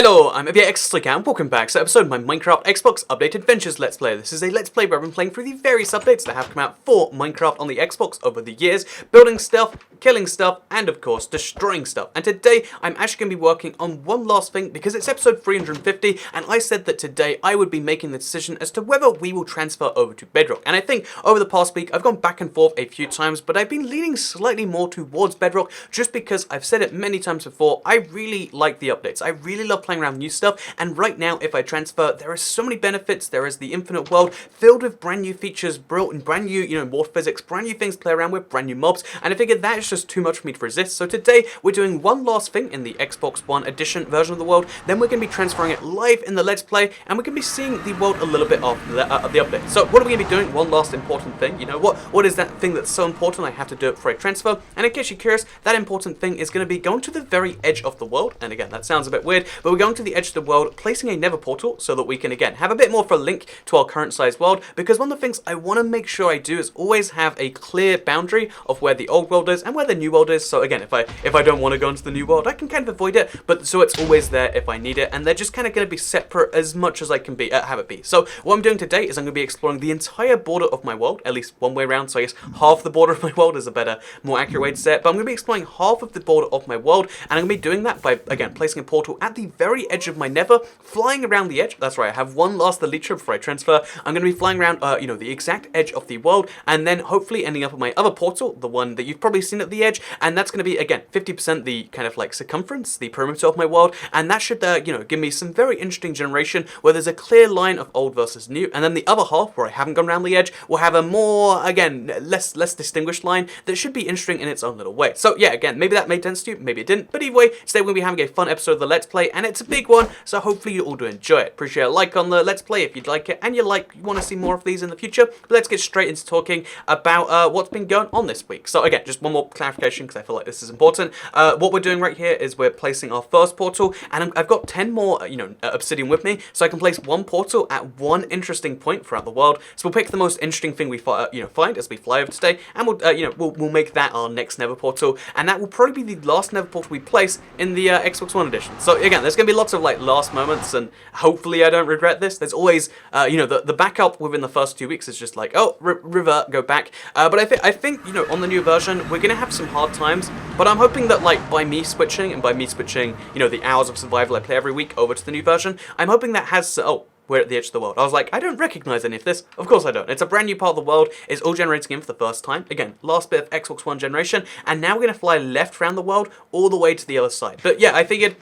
Hello, I'm EviaXSlick and welcome back to episode of my Minecraft Xbox Update Adventures Let's Play. This is a Let's Play where I've been playing through the various updates that have come out for Minecraft on the Xbox over the years, building stuff, killing stuff, and of course, destroying stuff. And today, I'm actually going to be working on one last thing because it's episode 350, and I said that today I would be making the decision as to whether we will transfer over to Bedrock. And I think over the past week, I've gone back and forth a few times, but I've been leaning slightly more towards Bedrock just because I've said it many times before, I really like the updates. I really love playing around new stuff, and right now if I transfer, there are so many benefits. There is the infinite world filled with brand new features, brand new, more physics, brand new things to play around with, brand new mobs, and I figured that is just too much for me to resist. So today we're doing one last thing in the Xbox One edition version of the world, then we're going to be transferring it live in the Let's Play, and we're going to be seeing the world a little bit after the update. So what are we going to be doing? One last important thing, what is that thing that's so important I have to do it before I transfer? And in case you're curious, that important thing is going to be going to the very edge of the world, and again, that sounds a bit weird, but we're going to the edge of the world, placing a nether portal so that we can again have a bit more of a link to our current size world, because one of the things I want to make sure I do is always have a clear boundary of where the old world is and where the new world is. So again, if I don't want to go into the new world, I can kind of avoid it, but so it's always there if I need it, and they're just kind of going to be separate as much as I can have it be. So what I'm doing today is I'm going to be exploring the entire border of my world, at least one way around, so I guess half the border of my world is a better, more accurate way to say it, but I'm going to be exploring half of the border of my world, and I'm going to be doing that by, again, placing a portal at the very edge of my nether, flying around the edge. That's right, I have one last elytra before I transfer. I'm going to be flying around, the exact edge of the world, and then hopefully ending up at my other portal, the one that you've probably seen at the edge, and that's going to be, again, 50% the kind of like circumference, the perimeter of my world, and that should, give me some very interesting generation where there's a clear line of old versus new, and then the other half, where I haven't gone around the edge, will have a more, again, less distinguished line that should be interesting in its own little way. So yeah, again, maybe that made sense to you, maybe it didn't, but either way, today we're going to be having a fun episode of the Let's Play, and it's a big one, so hopefully you all do enjoy it. Appreciate a like on the Let's Play if you'd like it, and you want to see more of these in the future. But let's get straight into talking about what's been going on this week. So again, just one more clarification because I feel like this is important. What we're doing right here is we're placing our first portal, and I've got 10 more, obsidian with me, so I can place one portal at one interesting point throughout the world. So we'll pick the most interesting thing we find as we fly over today, and we'll make that our next nether portal, and that will probably be the last nether portal we place in the Xbox One edition. So again, there's going to be lots of like last moments, and hopefully I don't regret this. There's always, the backup within the first 2 weeks is just like, oh, revert, go back. But I think, on the new version, we're going to have some hard times, but I'm hoping that, like, by me switching, the hours of survival I play every week over to the new version, I'm hoping that has, we're at the edge of the world. I was like, I don't recognize any of this. Of course I don't. It's a brand new part of the world. It's all generating in for the first time. Again, last bit of Xbox One generation, and now we're going to fly left around the world all the way to the other side. But yeah, I figured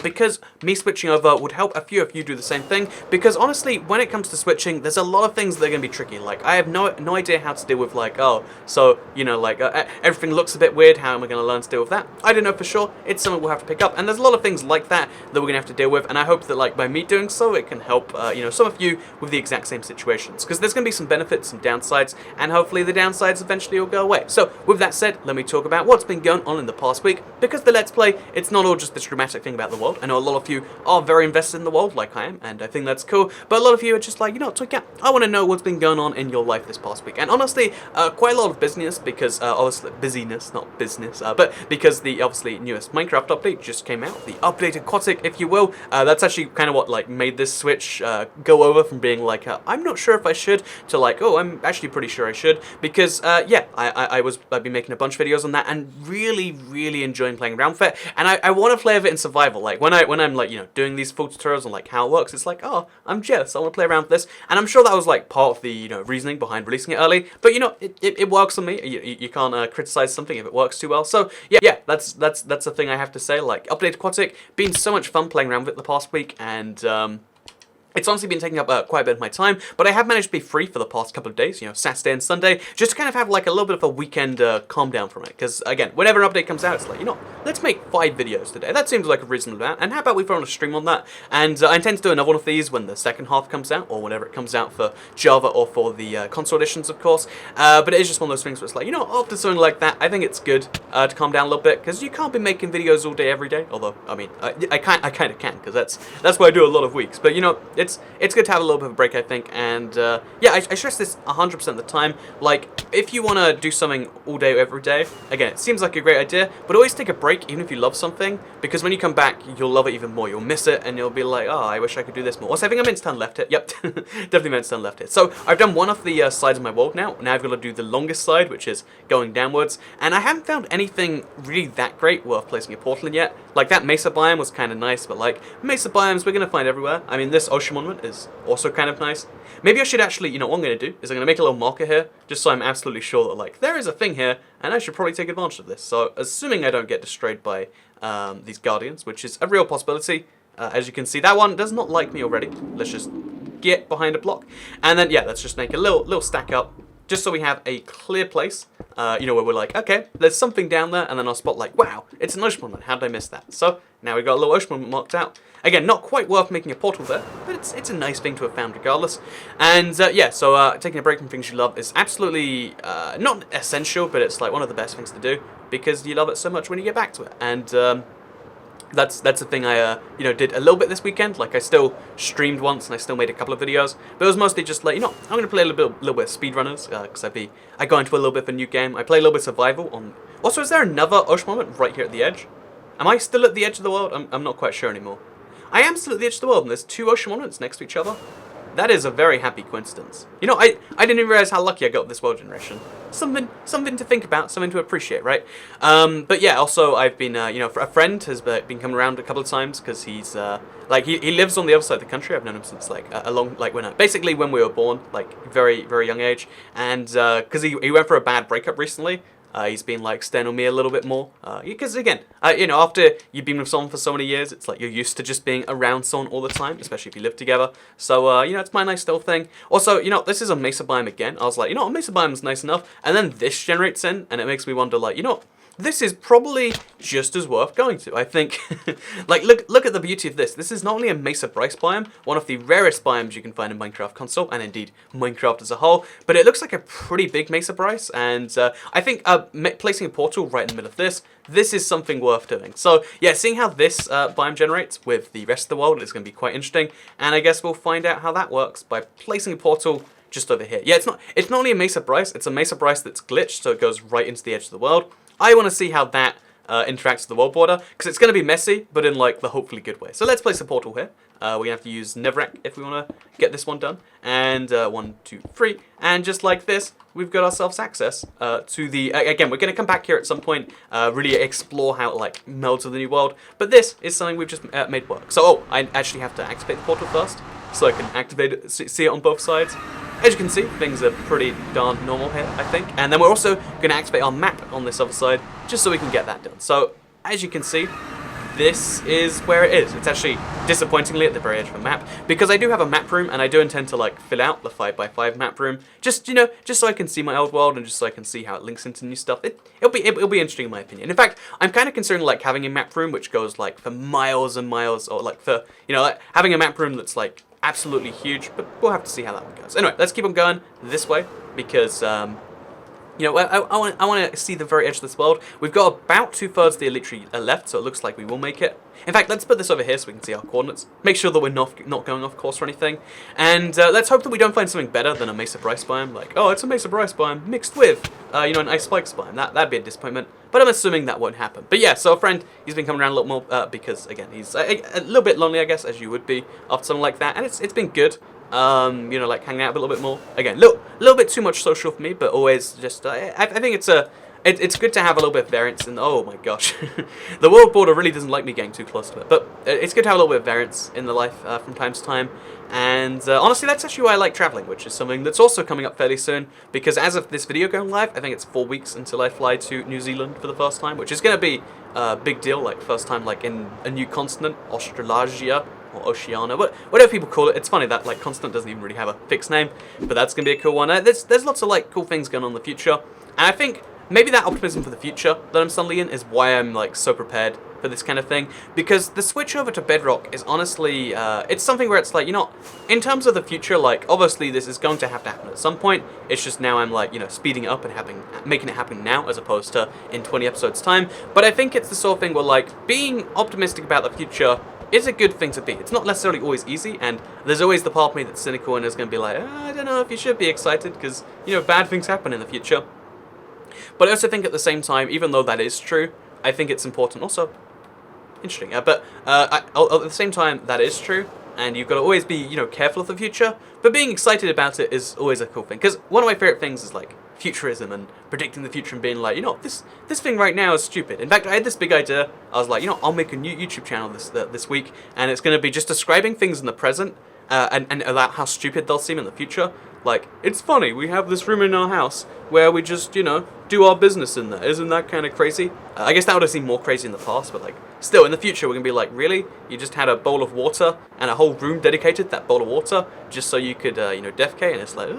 because me switching over would help a few of you do the same thing, because honestly, when it comes to switching, there's a lot of things that are going to be tricky. Like, I have no idea how to deal with, like, everything looks a bit weird. How am I going to learn to deal with that? I don't know for sure. It's something we'll have to pick up, and there's a lot of things like that we're going to have to deal with, and I hope that, like, by me doing so, it can help some of you with the exact same situations, because there's going to be some benefits, some downsides, and hopefully the downsides eventually will go away. So with that said, let me talk about what's been going on in the past week, because the Let's Play, it's not all just this dramatic thing about the world. I know a lot of you are very invested in the world like I am, and I think that's cool, but a lot of you are just like, Twika, I want to know what's been going on in your life this past week. And honestly, quite a lot of business, because obviously busyness, not business, but because the obviously newest Minecraft update just came out, the updated Aquatic, if you will. That's actually kind of what like made this switch go over from being like, I'm not sure if I should, to like, oh, I'm actually pretty sure I should, because I've been making a bunch of videos on that, and really enjoying playing around with it, and I want to play with it in survival. Like when I'm like, doing these full tutorials on like how it works, it's like, oh, I'm jealous, I want to play around with this, and I'm sure that was like part of the, reasoning behind releasing it early, but it works on me. You can't criticize something if it works too well. So yeah, that's the thing I have to say. Like, updated Aquatic, been so much fun playing around with it the past week, and it's honestly been taking up quite a bit of my time, but I have managed to be free for the past couple of days, Saturday and Sunday, just to kind of have like a little bit of a weekend calm down from it. Because again, whenever an update comes out, it's like, let's make 5 videos today. That seems like a reasonable amount, and how about we throw on a stream on that? And I intend to do another one of these when the second half comes out, or whenever it comes out for Java or for the console editions, of course. But it is just one of those things where it's like, after something like that, I think it's good to calm down a little bit, because you can't be making videos all day every day. Although, I mean, I kind of can, because that's what I do a lot of weeks. But it's it's good to have a little bit of a break, I think. And yeah, I stress this 100% of the time. Like, if you want to do something all day, every day, again, it seems like a great idea, but always take a break, even if you love something, because when you come back, you'll love it even more. You'll miss it, and you'll be like, oh, I wish I could do this more. Also, I think I meant to turn left hit. Yep, definitely meant to turn left hit. So I've done one of the sides of my world now. Now I've got to do the longest side, which is going downwards, and I haven't found anything really that great worth placing a portal in yet. Like, that mesa biome was kind of nice, but like, mesa biomes we're going to find everywhere. I mean, this ocean monument is also kind of nice. Maybe I should actually, you know what I'm going to do, is I'm going to make a little marker here, just so I'm absolutely sure that, like, there is a thing here, and I should probably take advantage of this. So, assuming I don't get destroyed by these guardians, which is a real possibility, as you can see, that one does not like me already. Let's just get behind a block. And then, yeah, let's just make a little stack up, just so we have a clear place, you know, where we're like, okay, there's something down there, and then I'll spot like, wow, it's an ocean monument, how did I miss that? So, now we've got a little ocean monument marked out. Again, not quite worth making a portal there, but it's a nice thing to have found regardless. And yeah, so taking a break from things you love is absolutely not essential, but it's like one of the best things to do, because you love it so much when you get back to it. And that's the thing I you know, did a little bit this weekend. Like, I still streamed once and I still made a couple of videos, but it was mostly just like, you know, I'm gonna play a little bit of speedrunners, because I go into a little bit of a new game. I play a little bit of survival on. Also, is there another ocean monument right here at the edge? Am I still at the edge of the world? I'm not quite sure anymore. I am still at the edge of the world, and there's two ocean monuments next to each other. That is a very happy coincidence. You know, I didn't even realize how lucky I got with this world generation. Something to think about, something to appreciate, right? But yeah, also I've been, you know, a friend has been coming around a couple of times, because he's, like, he lives on the other side of the country. I've known him since, like, basically when we were born, like, very, very young age. And, because he went for a bad breakup recently, he's been like staying on me a little bit more, because again, you know, after you've been with someone for so many years, it's like you're used to just being around someone all the time, especially if you live together. So you know, it's my nice little thing. Also, you know, this is a mesa biome again. I was like, you know, a mesa biome is nice enough, and then this generates in, and it makes me wonder, like, you know, this is probably just as worth going to, I think. Like, look at the beauty of this. This is not only a Mesa Bryce biome, one of the rarest biomes you can find in Minecraft console, and indeed Minecraft as a whole, but it looks like a pretty big Mesa Bryce, and I think placing a portal right in the middle of this is something worth doing. So yeah, seeing how this biome generates with the rest of the world is going to be quite interesting, and I guess we'll find out how that works by placing a portal just over here. Yeah, it's not only a Mesa Bryce, it's a Mesa Bryce that's glitched, so it goes right into the edge of the world. I want to see how that interacts with the world border, because it's going to be messy, but in like the hopefully good way. So let's place a portal here. We're going to have to use Nevrac if we want to get this one done. And 1, 2, 3. And just like this, we've got ourselves access to the... again, we're going to come back here at some point, really explore how it like melds with the new world. But this is something we've just made work. So, oh, I actually have to activate the portal first, so I can activate it, see it on both sides. As you can see, things are pretty darn normal here, I think. And then we're also going to activate our map on this other side, just so we can get that done. So, as you can see, this is where it is. It's actually disappointingly at the very edge of a map, because I do have a map room, and I do intend to like fill out the 5x5 map room, just, you know, just so I can see my old world, and just so I can see how it links into new stuff. It'll be interesting in my opinion. In fact, I'm kind of considering like having a map room which goes like for miles and miles, or like for, you know, like having a map room that's like absolutely huge, but we'll have to see how that one goes. Anyway, let's keep on going this way, because you know, I want to see the very edge of this world. We've got about 2/3 of the elite tree left, so it looks like we will make it. In fact, let's put this over here so we can see our coordinates. Make sure that we're not going off course or anything. And let's hope that we don't find something better than a Mesa Bryce biome. Like, oh, it's a Mesa Bryce biome mixed with, you know, an Ice Spikes biome. That'd be a disappointment. But I'm assuming that won't happen. But yeah, so a friend, he's been coming around a little more because, again, he's a little bit lonely, I guess, as you would be after something like that. And it's been good. You know, like hanging out a little bit more. Again, little bit too much social for me, but always just, I think it's good to have a little bit of variance. And oh my gosh, the world border really doesn't like me getting too close to it. But it's good to have a little bit of variance in the life from time to time. And honestly, that's actually why I like traveling, which is something that's also coming up fairly soon. Because as of this video going live, I think it's 4 weeks until I fly to New Zealand for the first time, which is going to be a big deal. Like first time, like in a new continent, Australasia. Or Oceania, whatever people call it. It's funny that like continent doesn't even really have a fixed name, but that's gonna be a cool one. There's lots of like cool things going on in the future, and I think maybe that optimism for the future that I'm suddenly in is why I'm like so prepared for this kind of thing. Because the switch over to Bedrock is honestly, it's something where it's like, you know, in terms of the future, like obviously this is going to have to happen at some point. It's just now I'm like, you know, speeding it up and making it happen now as opposed to in 20 episodes time. But I think it's the sort of thing where like being optimistic about the future it's a good thing to be. It's not necessarily always easy, and there's always the part of me that's cynical and is going to be like, I don't know if you should be excited, because, you know, bad things happen in the future. But I also think at the same time, even though that is true, I think it's important also. Interesting. At the same time, that is true, and you've got to always be, you know, careful of the future. But being excited about it is always a cool thing. Because one of my favorite things is like futurism and predicting the future and being like, you know, this thing right now is stupid. In fact, I had this big idea. I was like, you know, I'll make a new YouTube channel this week, and it's going to be just describing things in the present and about how stupid they'll seem in the future. Like, it's funny, we have this room in our house where we just, you know, do our business in there. Isn't that kind of crazy? I guess that would have seemed more crazy in the past, but like, still, in the future, we're going to be like, really? You just had a bowl of water and a whole room dedicated to that bowl of water just so you could, you know, defecate? And it's like,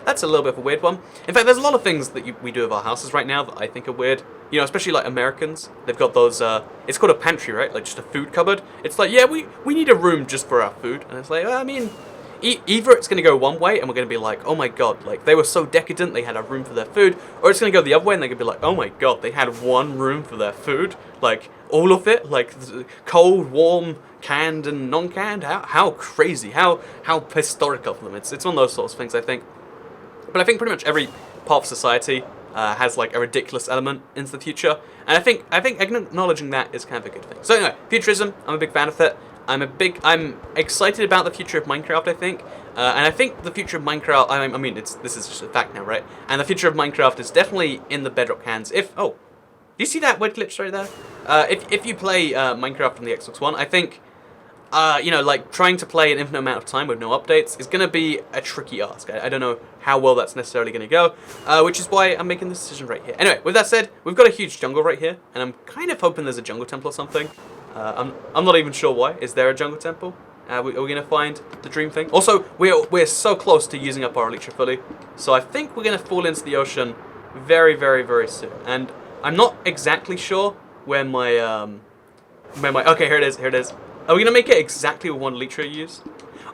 that's a little bit of a weird one. In fact, there's a lot of things that we do with our houses right now that I think are weird. You know, especially like Americans. They've got those, it's called a pantry, right? Like just a food cupboard. It's like, yeah, we need a room just for our food. And it's like, well, I mean, either it's going to go one way and we're going to be like, oh my god, like they were so decadent they had a room for their food, or it's going to go the other way and they're going to be like, oh my god, they had one room for their food, like all of it, like cold, warm, canned and non-canned. How crazy, how historic of them. It's one of those sorts of things, I think. But I think pretty much every part of society has like a ridiculous element into the future, and I think acknowledging that is kind of a good thing. So anyway, futurism, I'm a big fan of it. I'm excited about the future of Minecraft, I think. And I think the future of Minecraft, I mean, this is just a fact now, right? And the future of Minecraft is definitely in the Bedrock hands. Do you see that word glitch right there? If you play Minecraft on the Xbox One, I think, you know, like trying to play an infinite amount of time with no updates is going to be a tricky ask. I don't know how well that's necessarily going to go, which is why I'm making this decision right here. Anyway, with that said, we've got a huge jungle right here, and I'm kind of hoping there's a jungle temple or something. I'm not even sure why. Is there a jungle temple? Are we going to find the dream thing? Also, we're so close to using up our elytra fully, so I think we're going to fall into the ocean very, very, very soon. And I'm not exactly sure where my okay, here it is. Are we going to make it exactly with one elytra use?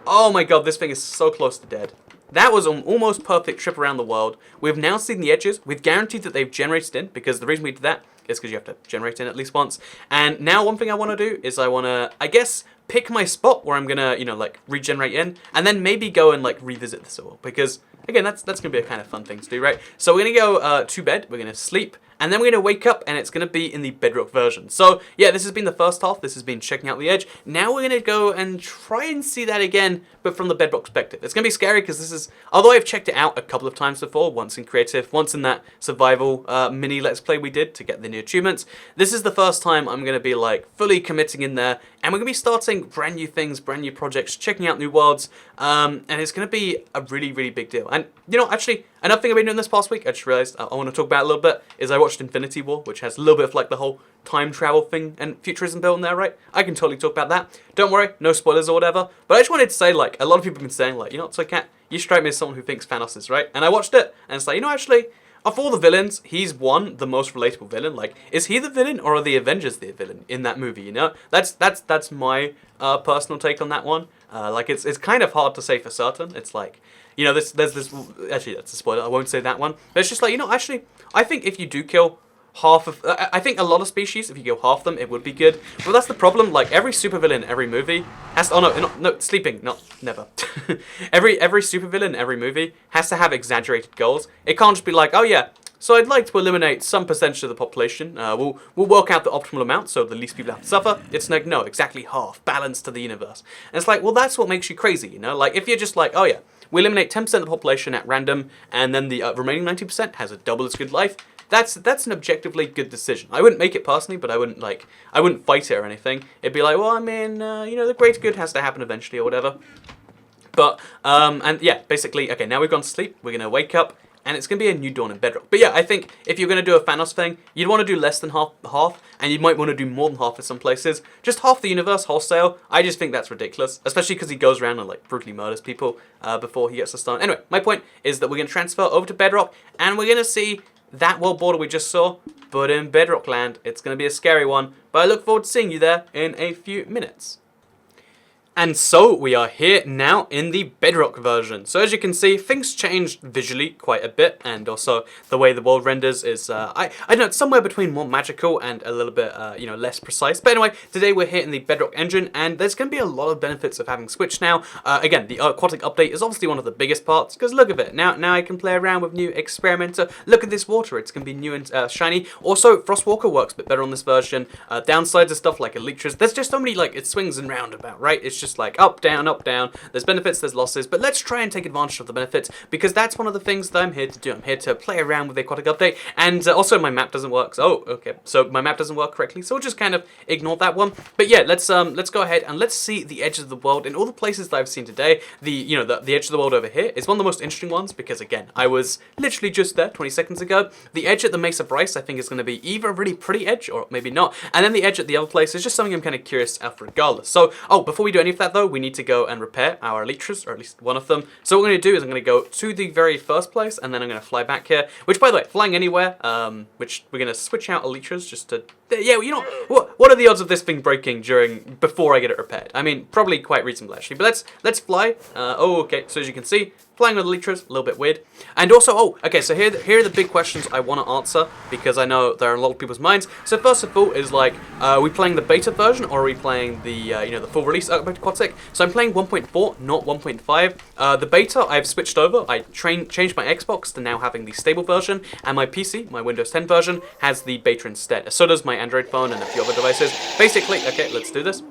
Oh my god, this thing is so close to dead. That was an almost perfect trip around the world. We've now seen the edges. We've guaranteed that they've generated in, because the reason we did that is because you have to generate in at least once. And now one thing I want to do is I want to, I guess, pick my spot where I'm going to, you know, like regenerate in, and then maybe go and like revisit the soil, because again, that's going to be a kind of fun thing to do, right? So we're going to go to bed, we're going to sleep, and then we're going to wake up, and it's going to be in the Bedrock version. So yeah, this has been the first half. This has been checking out the edge. Now we're going to go and try and see that again, but from the Bedrock perspective. It's going to be scary because this is, although I've checked it out a couple of times before, once in creative, once in that survival mini let's play we did to get the new achievements, this is the first time I'm going to be like fully committing in there, and we're going to be starting brand new things, brand new projects, checking out new worlds, and it's going to be a really, really big deal. And you know, actually, another thing I've been doing this past week, I just realized I want to talk about a little bit, is I watched Infinity War, which has a little bit of like the whole time travel thing and futurism built in there, right? I can totally talk about that. Don't worry, no spoilers or whatever. But I just wanted to say, like, a lot of people have been saying, like, you know what, so Cat, you strike me as someone who thinks Thanos is right. And I watched it, and it's like, you know, actually, of all the villains, he's the most relatable villain. Like, is he the villain, or are the Avengers the villain in that movie, you know? That's my personal take on that one. Like, it's kind of hard to say for certain. It's like, you know, there's this, actually, that's a spoiler, I won't say that one. But it's just like, you know, actually, I think if you do kill half of, I think a lot of species, if you kill half them, it would be good. But that's the problem, like, every supervillain in every movie has to, oh no, sleeping, not, never. every supervillain in every movie has to have exaggerated goals. It can't just be like, oh yeah, so I'd like to eliminate some percentage of the population. We'll work out the optimal amount so the least people have to suffer. It's like, no, exactly half, balance to the universe. And it's like, well, that's what makes you crazy, you know? Like, if you're just like, oh yeah, we eliminate 10% of the population at random, and then the remaining 90% has a double as good life, that's an objectively good decision. I wouldn't make it personally, but I wouldn't fight it or anything. It'd be like, well, I mean, you know, the greater good has to happen eventually or whatever. But, and yeah, basically, okay, now we've gone to sleep, we're going to wake up, and it's going to be a new dawn in Bedrock. But yeah, I think if you're going to do a Thanos thing, you'd want to do less than half, and you might want to do more than half in some places. Just half the universe wholesale, I just think that's ridiculous, especially because he goes around and like brutally murders people before he gets to start. Anyway, my point is that we're going to transfer over to Bedrock, and we're going to see that world border we just saw, but in Bedrock land. It's going to be a scary one, but I look forward to seeing you there in a few minutes. And so we are here now in the Bedrock version. So as you can see, things changed visually quite a bit, and also the way the world renders is, I don't know, it's somewhere between more magical and a little bit, less precise. But anyway, today we're here in the Bedrock engine, and there's going to be a lot of benefits of having Switch now. Again, the aquatic update is obviously one of the biggest parts, because look at it. Now I can play around with new Experimenter. Look at this water, it's going to be new and shiny. Also, Frostwalker works a bit better on this version. Downsides of stuff like Elytras, there's just so many, like, it swings and roundabout, right? It's just like up, down, there's benefits, there's losses, but let's try and take advantage of the benefits, because that's one of the things that I'm here to do. I'm here to play around with the aquatic update, and also my map doesn't work, so, so my map doesn't work correctly, so we'll just kind of ignore that one. But yeah, let's go ahead and let's see the edge of the world. In all the places that I've seen today, the edge of the world over here is one of the most interesting ones, because again, I was literally just there 20 seconds ago. The edge at the Mesa Bryce, I think, is going to be either a really pretty edge, or maybe not, and then the edge at the other place is just something I'm kind of curious of regardless. So, before we do any of that though, we need to go and repair our Elytras, or at least one of them. So what I'm going to do is I'm going to go to the very first place, and then I'm going to fly back here, which, by the way, flying anywhere, which we're going to switch out Elytras just to, yeah, you know, what are the odds of this thing breaking before I get it repaired? I mean, probably quite reasonable, actually, but let's fly. Okay, so as you can see, flying with Elytras, a little bit weird. And also, okay, so here are the big questions I want to answer, because I know there are a lot of people's minds. So first of all is like, are we playing the beta version, or are we playing the, the full release aquatic? So I'm playing 1.4, not 1.5. The beta, I've switched over. I changed my Xbox to now having the stable version, and my PC, my Windows 10 version, has the beta instead. So does my Android phone and a few other devices. Basically, okay, let's do this.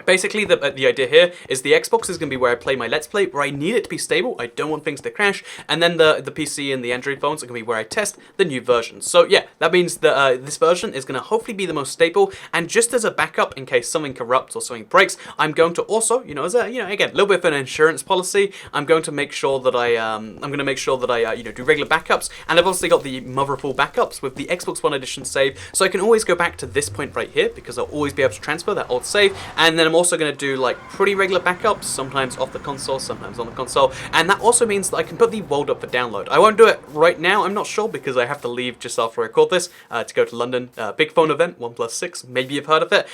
Basically, the idea here is the Xbox is going to be where I play my Let's Play, where I need it to be stable, I don't want things to crash, and then the PC and the Android phones are going to be where I test the new versions. So yeah, that means that this version is going to hopefully be the most stable, and just as a backup in case something corrupts or something breaks, I'm going to also, as a, again, a little bit of an insurance policy, I'm going to make sure that I do regular backups, and I've obviously got the mother of all backups with the Xbox One Edition save, so I can always go back to this point right here, because I'll always be able to transfer that old save, and then I'm also going to do like pretty regular backups, sometimes off the console, sometimes on the console, and that also means that I can put the world up for download. I won't do it right now, I'm not sure, because I have to leave just after I record this to go to London, big phone event, 1+6, maybe you've heard of it,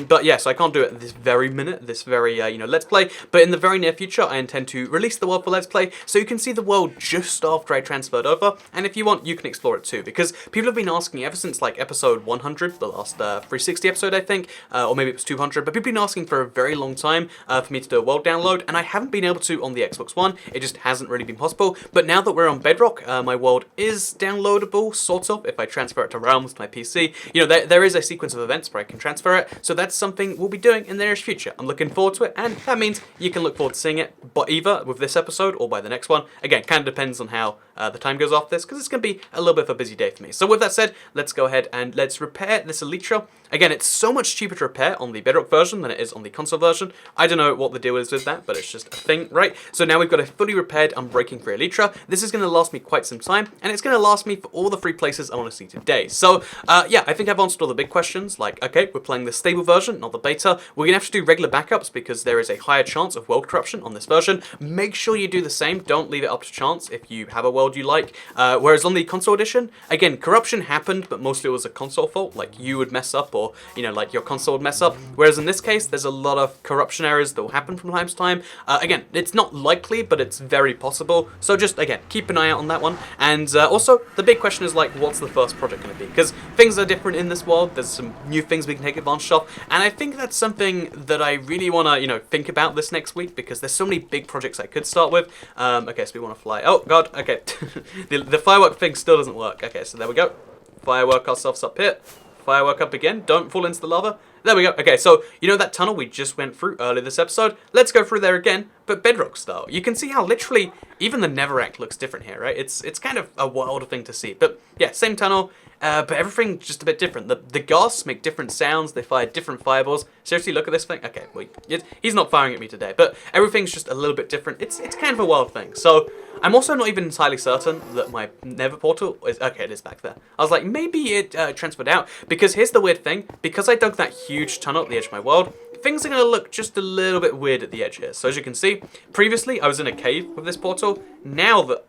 but yeah, so I can't do it this very minute, this very, Let's Play, but in the very near future, I intend to release the world for Let's Play, so you can see the world just after I transferred over, and if you want, you can explore it too, because people have been asking ever since like episode 100, the last 360 episode, I think, or maybe it was 200, but people have been asking for a very long time for me to do a world download, and I haven't been able to on the Xbox One. It just hasn't really been possible, but now that we're on Bedrock, my world is downloadable, sort of, if I transfer it to Realms to my PC. There is a sequence of events where I can transfer it, so that's something we'll be doing in the nearest future. I'm looking forward to it, and that means you can look forward to seeing it, but either with this episode or by the next one. Again, kind of depends on how the time goes off this, because it's going to be a little bit of a busy day for me. So with that said, let's go ahead and let's repair this Elytra. Again, it's so much cheaper to repair on the Bedrock version than it is on the console version. I don't know what the deal is with that, but it's just a thing, right? So now we've got a fully repaired, unbreaking free Elytra. This is going to last me quite some time, and it's going to last me for all the free places I want to see today. So, yeah, I think I've answered all the big questions, like, okay, we're playing the stable version, not the beta. We're going to have to do regular backups, because there is a higher chance of world corruption on this version. Make sure you do the same. Don't leave it up to chance if you have a world you like. Whereas on the console edition, again, corruption happened, but mostly it was a console fault, like you would mess up, or, like your console would mess up. Whereas in this case, there's a lot of corruption errors that will happen from time to time. Again, it's not likely, but it's very possible. So just, again, keep an eye out on that one. And also, the big question is, like, what's the first project going to be? Because things are different in this world. There's some new things we can take advantage of. And I think that's something that I really want to, think about this next week, because there's so many big projects I could start with. Okay, so we want to fly. Oh, God, okay. the firework thing still doesn't work. Okay, so there we go. Firework ourselves up here. Firework up again. Don't fall into the lava. There we go. Okay, so that tunnel we just went through earlier this episode? Let's go through there again, but Bedrock style. You can see how literally even the Netherrack looks different here, right? It's kind of a wild thing to see. But yeah, same tunnel, but everything just a bit different. The ghasts make different sounds. They fire different fireballs. Seriously, look at this thing. Okay, wait, he's not firing at me today, but everything's just a little bit different. It's kind of a wild thing. So I'm also not even entirely certain that my Nether portal is... Okay, it is back there. I was like, maybe it transferred out, because here's the weird thing. Because I dug that huge tunnel at the edge of my world, things are going to look just a little bit weird at the edge here. So as you can see, previously I was in a cave with this portal. Now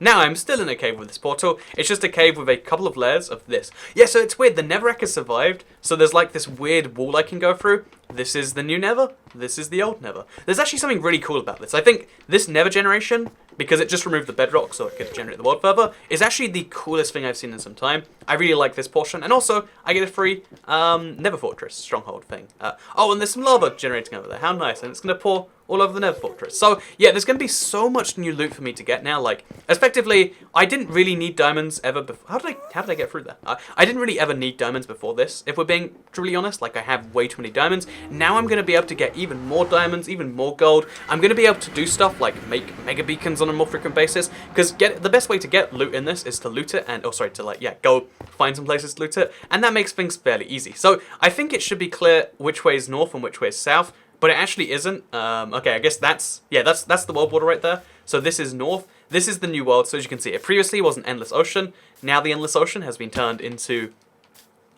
I'm still in a cave with this portal. It's just a cave with a couple of layers of this. Yeah, so it's weird. The Netherrack has survived. So there's like this weird wall I can go through. This is the new Nether. This is the old Nether. There's actually something really cool about this. I think this Nether generation, because it just removed the bedrock so it could generate the world further, is actually the coolest thing I've seen in some time. I really like this portion. And also, I get a free Nether Fortress stronghold thing. Oh, and there's some lava generating over there. How nice. And it's going to pour all over the Nether Fortress. So, yeah, there's going to be so much new loot for me to get now. Like, effectively, I didn't really need diamonds ever before. How did I get through that? I didn't really ever need diamonds before this, if we're being truly honest. Like, I have way too many diamonds. Now I'm going to be able to get even more diamonds, even more gold. I'm going to be able to do stuff like make mega beacons on a more frequent basis. Because the best way to get loot in this is to loot it and, go find some places to loot it. And that makes things fairly easy. So, I think it should be clear which way is north and which way is south. But it actually isn't. Okay, I guess that's the world border right there. So this is north. This is the new world. So as you can see, it previously was an endless ocean. Now the endless ocean has been turned into,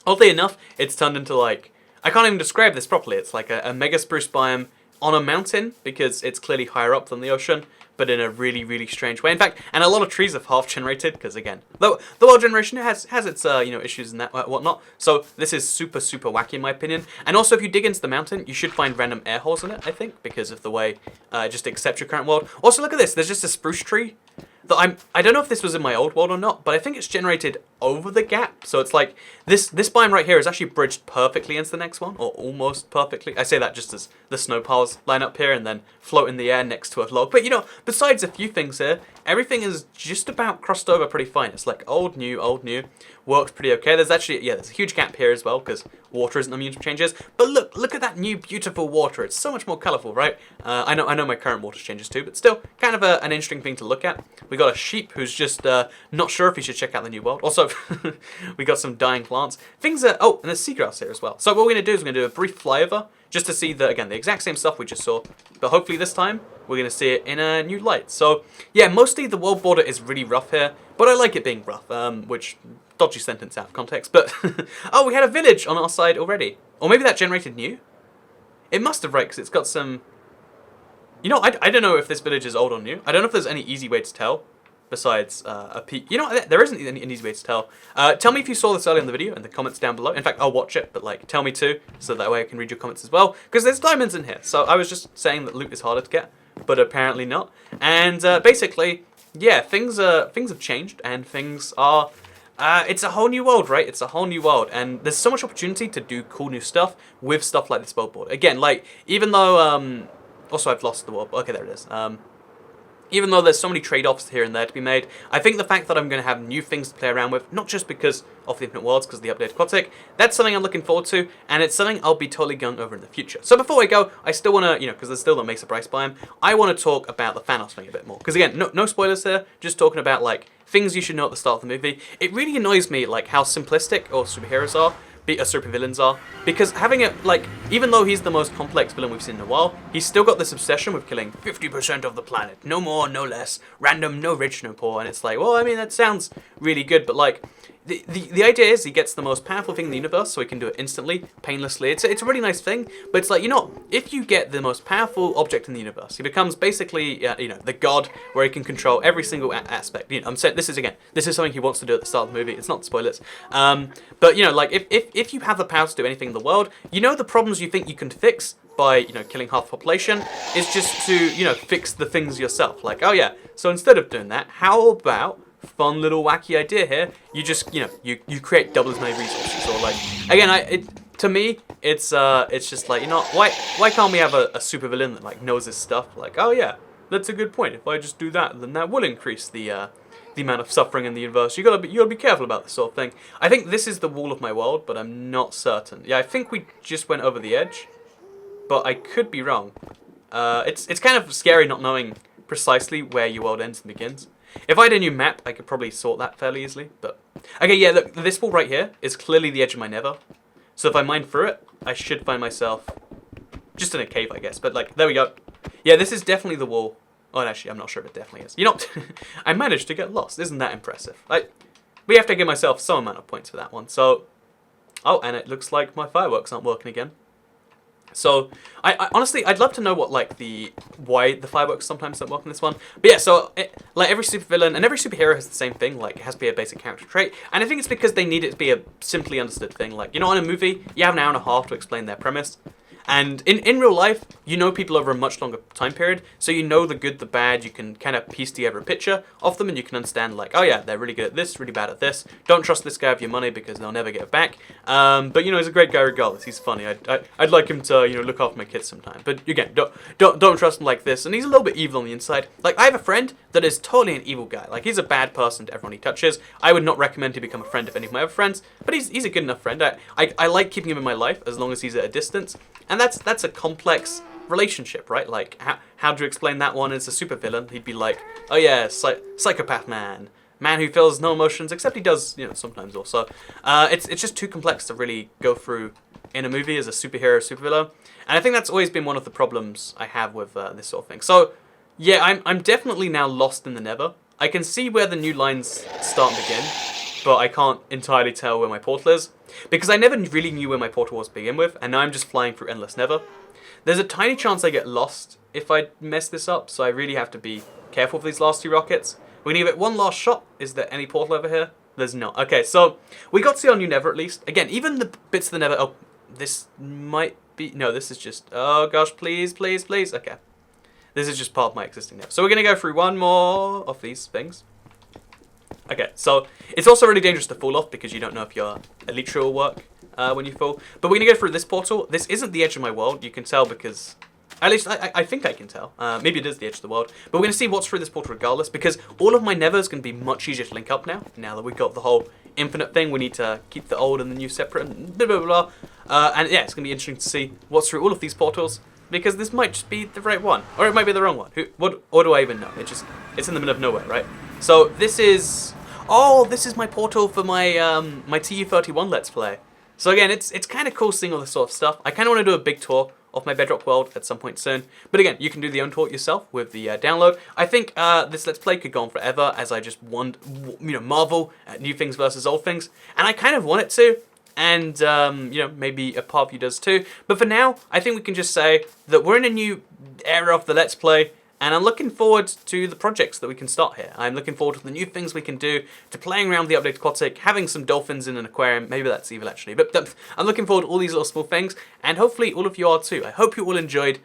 oddly enough, it's turned into like, I can't even describe this properly. It's like a mega spruce biome on a mountain because it's clearly higher up than the ocean, but in a really, really strange way. In fact, and a lot of trees have half-generated because, again, the world generation has its issues and that whatnot. So this is super, super wacky in my opinion. And also, if you dig into the mountain, you should find random air holes in it, I think, because of the way it just accepts your current world. Also, look at this. There's just a spruce tree that I don't know if this was in my old world or not, but I think it's generated over the gap. So it's like this biome right here is actually bridged perfectly into the next one, or almost perfectly. I say that just as the snow piles line up here and then float in the air next to a log. But you know, besides a few things here, everything is just about crossed over pretty fine. It's like old, new, works pretty okay. There's actually, there's a huge gap here as well because water isn't immune to changes. But look at that new beautiful water. It's so much more colourful, right? I know my current water changes too, but still kind of an interesting thing to look at. We got a sheep who's just not sure if he should check out the new world. Also, we got some dying plants. Things are, and there's seagrass here as well. So what we're going to do is we're going to do a brief flyover just to see the exact same stuff we just saw. But hopefully this time, we're going to see it in a new light. So, yeah, mostly the world border is really rough here, but I like it being rough, which, dodgy sentence out of context, but, oh, we had a village on our side already. Or maybe that generated new? It must have, right, because it's got some, you know, I don't know if this village is old or new. I don't know if there's any easy way to tell, besides a peek. You know, there isn't an easy way to tell. Tell me if you saw this earlier in the video in the comments down below. In fact, I'll watch it, but like, tell me too, so that way I can read your comments as well. Because there's diamonds in here, so I was just saying that loot is harder to get, but apparently not. And basically, yeah, things have changed, and things are. It's a whole new world, right? It's a whole new world, and there's so much opportunity to do cool new stuff with stuff like this world board. Again, like, even though, also I've lost the world, okay, there it is. Even though there's so many trade-offs here and there to be made, I think the fact that I'm going to have new things to play around with, not just because of the Infinite Worlds, because of the updated Quadtic, that's something I'm looking forward to, and it's something I'll be totally going over in the future. So before I go, I still want to, because there's still the Mesa Bryce biome, I want to talk about the Thanos thing a bit more. Because again, no spoilers here, just talking about, like, things you should know at the start of the movie. It really annoys me, like, how simplistic all superheroes are, supervillains are, because having it, like, even though he's the most complex villain we've seen in a while, he's still got this obsession with killing 50% of the planet, no more, no less, random, no rich, no poor, and it's like, well, I mean, that sounds really good, but like, the idea is he gets the most powerful thing in the universe, so he can do it instantly, painlessly. It's a really nice thing, but it's like, you know, if you get the most powerful object in the universe, he becomes basically, the god, where he can control every single aspect. You know, I'm saying this is something he wants to do at the start of the movie. It's not spoilers, but you know, like if you have the power to do anything in the world, you know, the problems you think you can fix by, killing half the population is just to, fix the things yourself. Like, oh yeah, so instead of doing that, how about fun little wacky idea here, you just, you create double as many resources, or like, again, to me, it's just like, why can't we have a supervillain that like knows his stuff? Like, oh yeah, that's a good point. If I just do that, then that will increase the amount of suffering in the universe. You gotta be careful about this sort of thing. I think this is the wall of my world, but I'm not certain. Yeah, I think we just went over the edge, but I could be wrong. It's kind of scary not knowing precisely where your world ends and begins. If I had a new map, I could probably sort that fairly easily, but... Okay, yeah, look, this wall right here is clearly the edge of my nether. So if I mine through it, I should find myself just in a cave, I guess. But, like, there we go. Yeah, this is definitely the wall. Oh, and actually, I'm not sure if it definitely is. You know, I managed to get lost. Isn't that impressive? We have to give myself some amount of points for that one. So, oh, and it looks like my fireworks aren't working again. So, I honestly, I'd love to know what, like, why the fireworks sometimes don't work in this one. But yeah, so, like, every supervillain and every superhero has the same thing. Like, it has to be a basic character trait. And I think it's because they need it to be a simply understood thing. Like, in a movie, you have an hour and a half to explain their premise. And in real life, you know people over a much longer time period, so you know the good, the bad, you can kind of piece together a picture of them, and you can understand, like, oh yeah, they're really good at this, really bad at this. Don't trust this guy with your money because they'll never get it back. But, you know, he's a great guy regardless. He's funny. I'd like him to, you know, look after my kids sometime. But, again, don't trust him like this. And he's a little bit evil on the inside. Like, I have a friend that is totally an evil guy. Like, he's a bad person to everyone he touches. I would not recommend he become a friend of any of my other friends, but he's a good enough friend. I like keeping him in my life as long as he's at a distance. And that's a complex relationship, right? Like, how do you explain that one as a supervillain? He'd be like, oh yeah, psychopath man who feels no emotions, except he does, you know, sometimes also. It's just too complex to really go through in a movie as a superhero, supervillain. And I think that's always been one of the problems I have with this sort of thing. So, yeah, I'm definitely now lost in the Nether. I can see where the new lines start and begin, but I can't entirely tell where my portal is, because I never really knew where my portal was to begin with, and now I'm just flying through endless Nether. There's a tiny chance I get lost if I mess this up, so I really have to be careful for these last 2 rockets. We're gonna give it one last shot. Is there any portal over here? There's not. Okay, so we got to see our new Nether at least. Again, even the bits of the Nether. Oh, this might be. No, this is just. Oh gosh, please, please, please. Okay, this is just part of my existing Nether. So we're gonna go through one more of these things. Okay, so it's also really dangerous to fall off because you don't know if your elytra will work when you fall. But we're going to go through this portal. This isn't the edge of my world. You can tell because, at least I think I can tell. Maybe it is the edge of the world. But we're going to see what's through this portal regardless, because all of my Nether is going to be much easier to link up now. Now that we've got the whole infinite thing, we need to keep the old and the new separate and blah, blah, blah. And yeah, it's going to be interesting to see what's through all of these portals, because this might just be the right one. Or it might be the wrong one. What do I even know? It's in the middle of nowhere, right? So this is... Oh, this is my portal for my my TU31 Let's Play. So again, it's kind of cool seeing all this sort of stuff. I kind of want to do a big tour of my Bedrock world at some point soon. But again, you can do the own tour yourself with the download. I think this Let's Play could go on forever, as I just marvel at new things versus old things. And I kind of want it to. And, you know, maybe a part of you does too. But for now, I think we can just say that we're in a new era of the Let's Play. And I'm looking forward to the projects that we can start here. I'm looking forward to the new things we can do, to playing around with the updated aquatic, having some dolphins in an aquarium. Maybe that's evil, actually. But I'm looking forward to all these little small things, and hopefully all of you are too. I hope you all enjoyed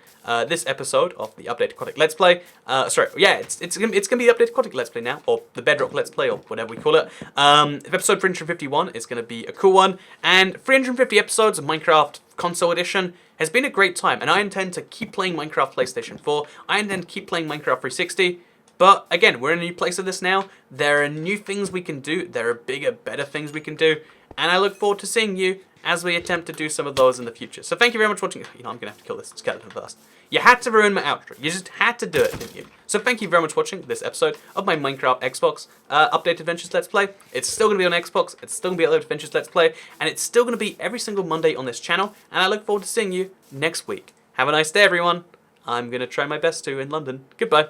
this episode of the updated aquatic Let's Play. Sorry, yeah, it's gonna be the updated aquatic Let's Play now, or the Bedrock Let's Play, or whatever we call it. Episode 351 is going to be a cool one, and 350 episodes of Minecraft Console Edition has been a great time, and I intend to keep playing Minecraft PlayStation 4. I intend to keep playing Minecraft 360. But again, we're in a new place of this now. There are new things we can do. There are bigger, better things we can do. And I look forward to seeing you as we attempt to do some of those in the future. So thank you very much for watching. You know, I'm going to have to kill this skeleton first. You had to ruin my outro. You just had to do it, didn't you? So thank you very much for watching this episode of my Minecraft Xbox Updated Adventures Let's Play. It's still going to be on Xbox. It's still going to be Updated Adventures Let's Play. And it's still going to be every single Monday on this channel. And I look forward to seeing you next week. Have a nice day, everyone. I'm going to try my best to in London. Goodbye.